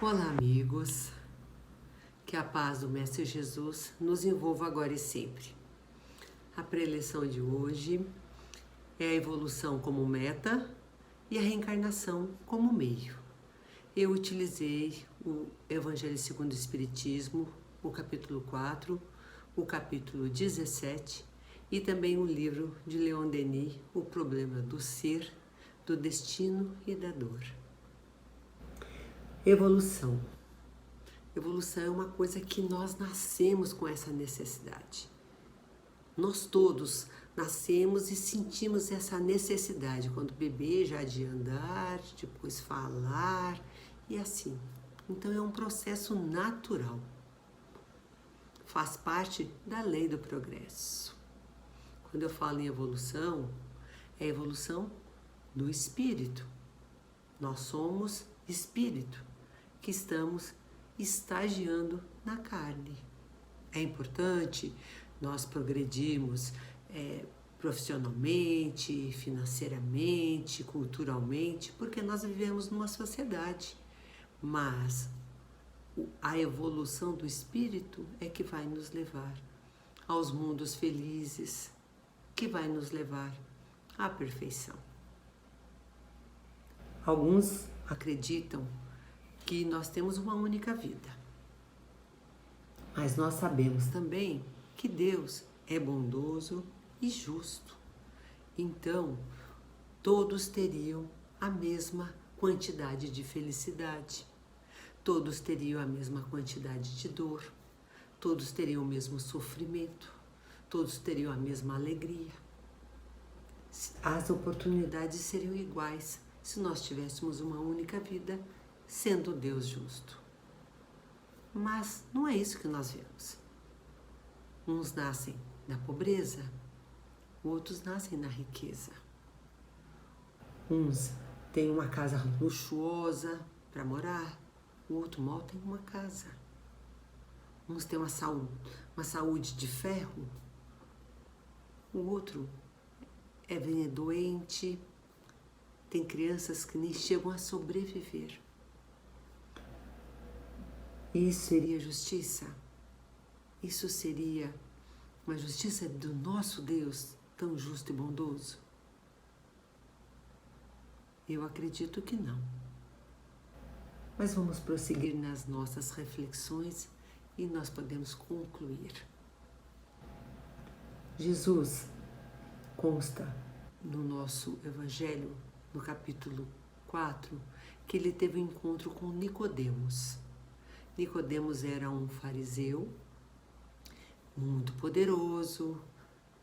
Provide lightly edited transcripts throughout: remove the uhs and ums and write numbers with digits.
Olá, amigos. Que a paz do Mestre Jesus nos envolva agora e sempre. A preleção de hoje é a evolução como meta e a reencarnação como meio. Eu utilizei o Evangelho segundo o Espiritismo, o capítulo 4, o capítulo 17 e também o livro de Leon Denis, O Problema do Ser, do Destino e da Dor. Evolução. Evolução é uma coisa que nós nascemos com essa necessidade. Nós todos nascemos e sentimos essa necessidade quando bebê já de andar, depois falar e assim. Então é um processo natural. Faz parte da lei do progresso. Quando eu falo em evolução, é a evolução do espírito. Nós somos espírito que estamos estagiando na carne. É importante nós progredirmos profissionalmente, financeiramente, culturalmente, porque nós vivemos numa sociedade. Mas a evolução do espírito é que vai nos levar aos mundos felizes, que vai nos levar à perfeição. Alguns acreditam que nós temos uma única vida. Mas nós sabemos também que Deus é bondoso e justo. Então, todos teriam a mesma quantidade de felicidade. Todos teriam a mesma quantidade de dor. Todos teriam o mesmo sofrimento. Todos teriam a mesma alegria. As oportunidades seriam iguais se nós tivéssemos uma única vida, sendo Deus justo. Mas não é isso que nós vemos. Uns nascem na pobreza, outros nascem na riqueza. Uns têm uma casa luxuosa para morar, o outro mal tem uma casa. Uns têm uma saúde de ferro, o outro é doente, tem crianças que nem chegam a sobreviver. Isso seria justiça? Isso seria uma justiça do nosso Deus tão justo e bondoso? Eu acredito que não. Mas vamos prosseguir nas nossas reflexões e nós podemos concluir. Jesus consta no nosso Evangelho, no capítulo 4, que ele teve um encontro com Nicodemos. Nicodemos era um fariseu muito poderoso,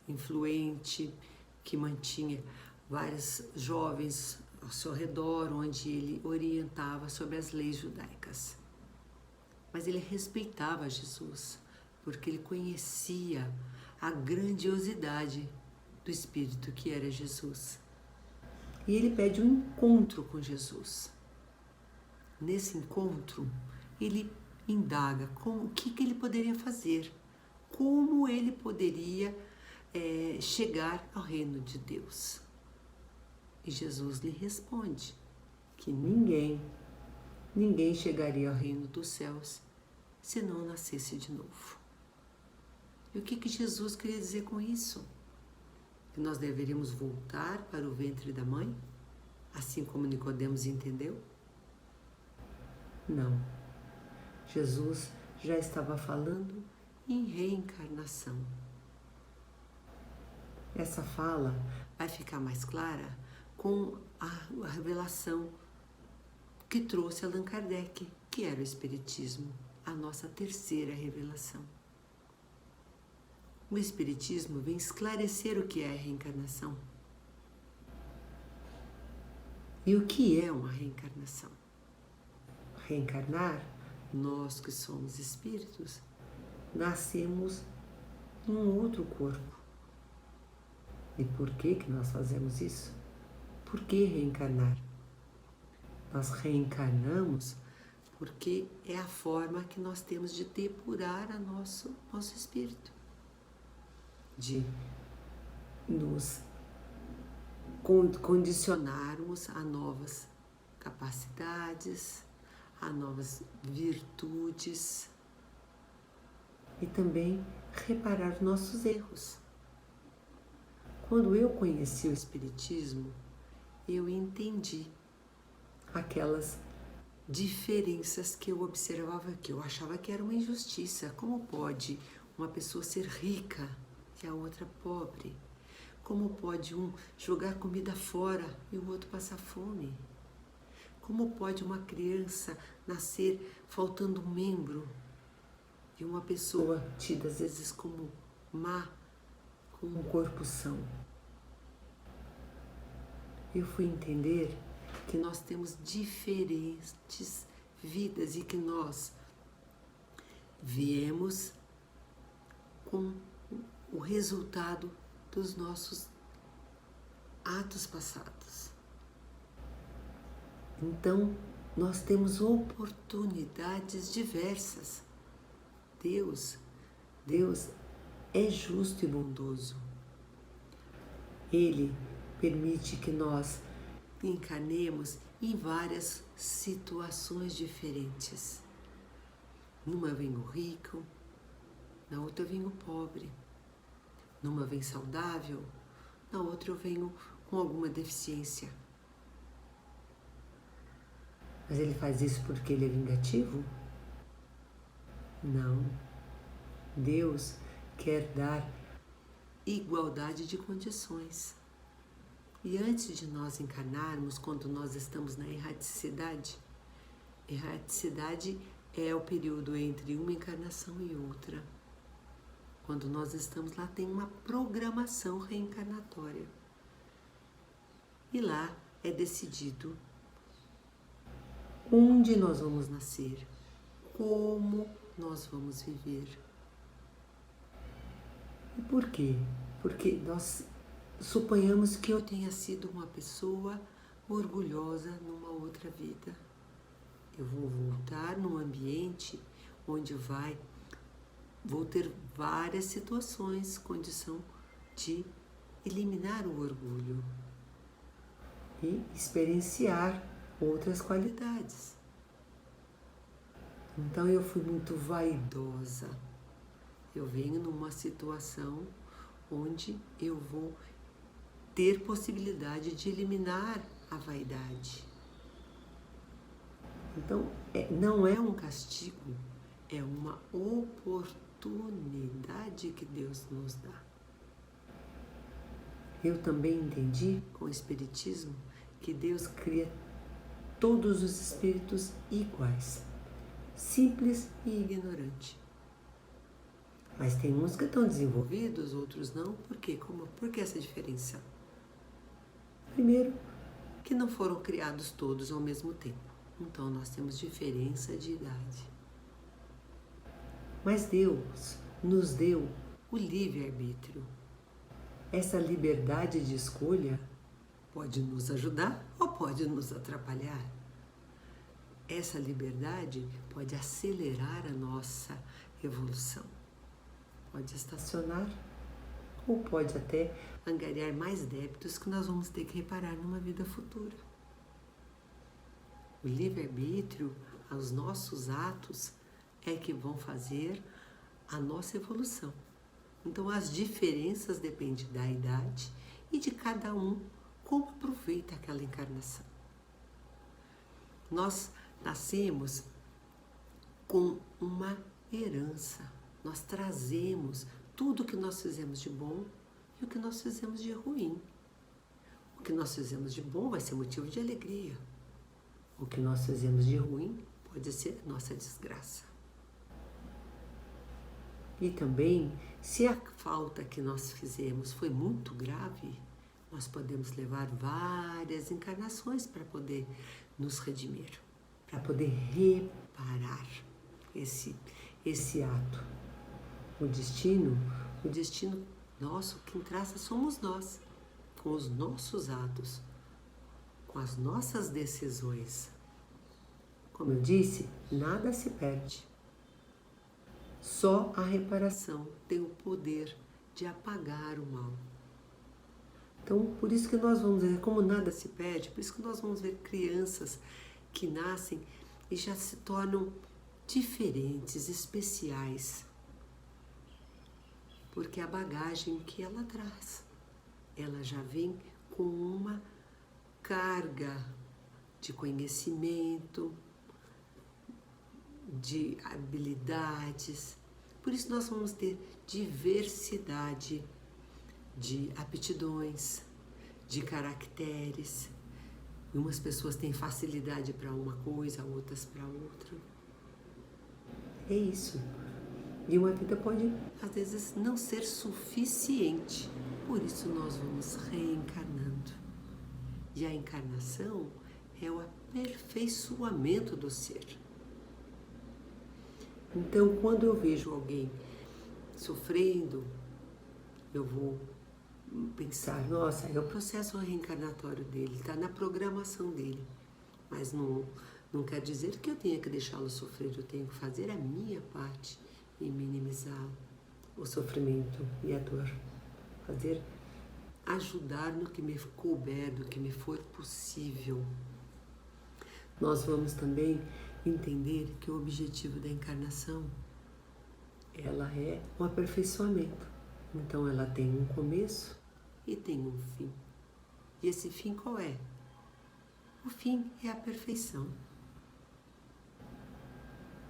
influente, que mantinha vários jovens ao seu redor, onde ele orientava sobre as leis judaicas. Mas ele respeitava Jesus, porque ele conhecia a grandiosidade do Espírito que era Jesus. E ele pede um encontro com Jesus. Nesse encontro, ele indaga o que ele poderia fazer, como ele poderia chegar ao reino de Deus. E Jesus lhe responde que ninguém chegaria ao reino dos céus se não nascesse de novo. E o que Jesus queria dizer com isso? Que nós deveríamos voltar para o ventre da mãe, assim como Nicodemos entendeu? Não. Jesus já estava falando em reencarnação. Essa fala vai ficar mais clara com a revelação que trouxe Allan Kardec, que era o Espiritismo, a nossa terceira revelação. O Espiritismo vem esclarecer o que é a reencarnação. E o que é uma reencarnação? Reencarnar, nós que somos espíritos, nascemos num outro corpo. E por que nós fazemos isso? Por que reencarnar? Nós reencarnamos porque é a forma que nós temos de depurar nosso espírito, de nos condicionarmos a novas capacidades, a novas virtudes e também reparar os nossos erros. Quando eu conheci o Espiritismo, eu entendi aquelas diferenças que eu observava, que eu achava que era uma injustiça. Como pode uma pessoa ser rica e a outra pobre? Como pode um jogar comida fora e o outro passar fome? Como pode uma criança nascer faltando um membro e uma pessoa tida às vezes como má, com um corpo são? Eu fui entender que nós temos diferentes vidas e que nós viemos com o resultado dos nossos atos passados. Então, nós temos oportunidades diversas. Deus é justo e bondoso. Ele permite que nós encarnemos em várias situações diferentes. Numa vem o rico, na outra vem o pobre. Numa vem saudável, na outra eu venho com alguma deficiência. Mas ele faz isso porque ele é vingativo? Não. Deus quer dar igualdade de condições. E antes de nós encarnarmos, quando nós estamos na erraticidade é o período entre uma encarnação e outra. Quando nós estamos lá, tem uma programação reencarnatória. E lá é decidido onde nós vamos nascer, como nós vamos viver. E por quê? Porque nós suponhamos que eu tenha sido uma pessoa orgulhosa numa outra vida. Eu vou voltar num ambiente onde vou ter várias situações, condição de eliminar o orgulho e experienciar outras qualidades. Então eu fui muito vaidosa. Eu venho numa situação onde eu vou ter possibilidade de eliminar a vaidade. Então, não é um castigo, é uma oportunidade que Deus nos dá. Eu também entendi com o Espiritismo que Deus cria todos os espíritos iguais, simples e ignorante. Mas tem uns que estão desenvolvidos, outros não. Por quê? Por que essa diferença? Primeiro, que não foram criados todos ao mesmo tempo. Então, nós temos diferença de idade. Mas Deus nos deu o livre-arbítrio. Essa liberdade de escolha pode nos ajudar ou pode nos atrapalhar. Essa liberdade pode acelerar a nossa evolução. Pode estacionar ou pode até angariar mais débitos que nós vamos ter que reparar numa vida futura. O livre-arbítrio, os nossos atos, é que vão fazer a nossa evolução. Então, as diferenças dependem da idade e de cada um como aproveita aquela encarnação. Nós nascemos com uma herança. Nós trazemos tudo o que nós fizemos de bom e o que nós fizemos de ruim. O que nós fizemos de bom vai ser motivo de alegria. O que nós fizemos de ruim pode ser nossa desgraça. E também, se a falta que nós fizemos foi muito grave, nós podemos levar várias encarnações para poder nos redimir, para poder reparar esse ato. O destino nosso, quem traça somos nós, com os nossos atos, com as nossas decisões. Como eu disse, nada se perde. Só a reparação tem o poder de apagar o mal. Então, por isso que nós vamos ver, como nada se perde, por isso que nós vamos ver crianças que nascem e já se tornam diferentes, especiais, porque a bagagem que ela traz, ela já vem com uma carga de conhecimento, de habilidades. Por isso nós vamos ter diversidade de aptidões, de caracteres. Umas pessoas têm facilidade para uma coisa, outras para outra. É isso. E uma vida pode, às vezes, não ser suficiente. Por isso nós vamos reencarnando. E a encarnação é o aperfeiçoamento do ser. Então, quando eu vejo alguém sofrendo, eu vou pensar, nossa, é o processo reencarnatório dele, está na programação dele. Mas não quer dizer que eu tenha que deixá-lo sofrer, eu tenho que fazer a minha parte e minimizar o sofrimento e a dor. Ajudar no que me couber, no que me for possível. Nós vamos também entender que o objetivo da encarnação, ela é um aperfeiçoamento. Então ela tem um começo e tem um fim. E esse fim qual é? O fim é a perfeição.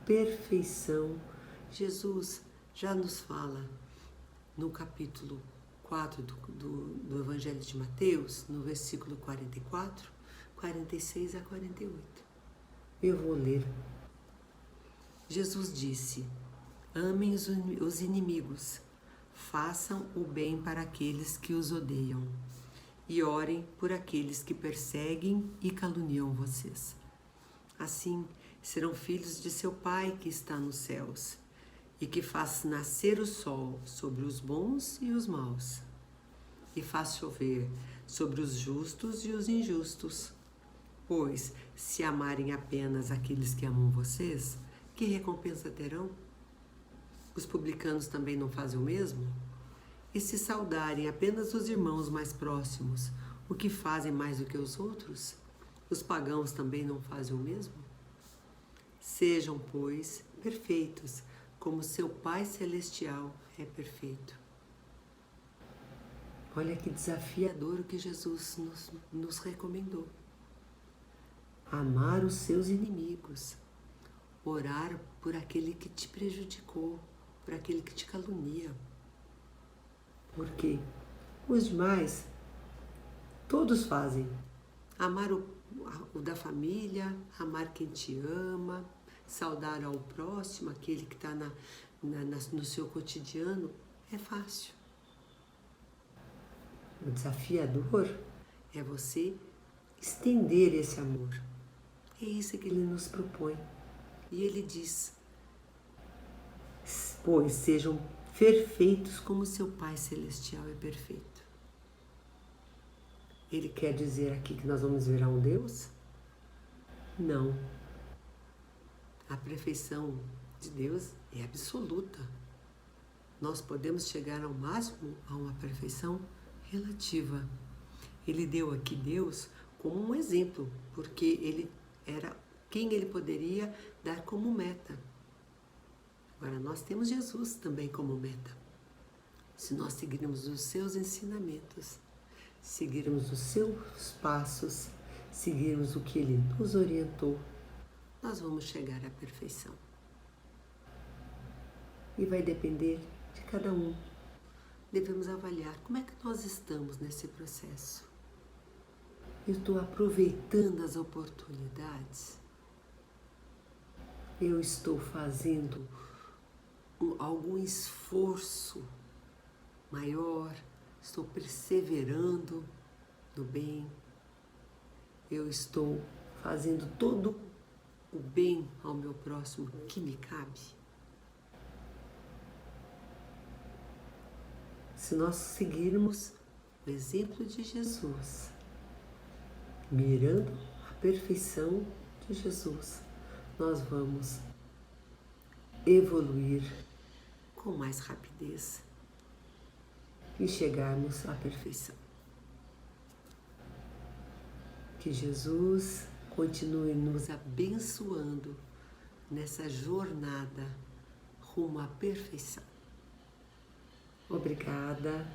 Perfeição. Jesus já nos fala no capítulo 4 do Evangelho de Mateus, no versículo 44, 46 a 48. Eu vou ler. Jesus disse: amem os inimigos, façam o bem para aqueles que os odeiam e orem por aqueles que perseguem e caluniam vocês. Assim serão filhos de seu Pai que está nos céus e que faz nascer o sol sobre os bons e os maus e faz chover sobre os justos e os injustos. Pois, se amarem apenas aqueles que amam vocês, que recompensa terão? Os publicanos também não fazem o mesmo? E se saudarem apenas os irmãos mais próximos, o que fazem mais do que os outros? Os pagãos também não fazem o mesmo? Sejam, pois, perfeitos, como seu Pai Celestial é perfeito. Olha que desafiador o que Jesus nos recomendou. Amar os seus inimigos, orar por aquele que te prejudicou, por aquele que te calunia. Porque os demais, todos fazem. Amar o da família, amar quem te ama, saudar ao próximo, aquele que está no seu cotidiano, é fácil. O desafiador é você estender esse amor. É isso que ele nos propõe. E ele diz: pois sejam perfeitos como seu Pai Celestial é perfeito. Ele quer dizer aqui que nós vamos virar um Deus? Não. A perfeição de Deus é absoluta. Nós podemos chegar ao máximo a uma perfeição relativa. Ele deu aqui Deus como um exemplo, porque ele era quem ele poderia dar como meta. Agora nós temos Jesus também como meta. Se nós seguirmos os seus ensinamentos, seguirmos os seus passos, seguirmos o que ele nos orientou, nós vamos chegar à perfeição. E vai depender de cada um. Devemos avaliar como é que nós estamos nesse processo. Eu estou aproveitando as oportunidades? Eu estou fazendo algum esforço maior? Estou perseverando no bem? Eu estou fazendo todo o bem ao meu próximo que me cabe? Se nós seguirmos o exemplo de Jesus, mirando a perfeição de Jesus, nós vamos evoluir com mais rapidez e chegarmos à perfeição. Que Jesus continue nos abençoando nessa jornada rumo à perfeição. Obrigada.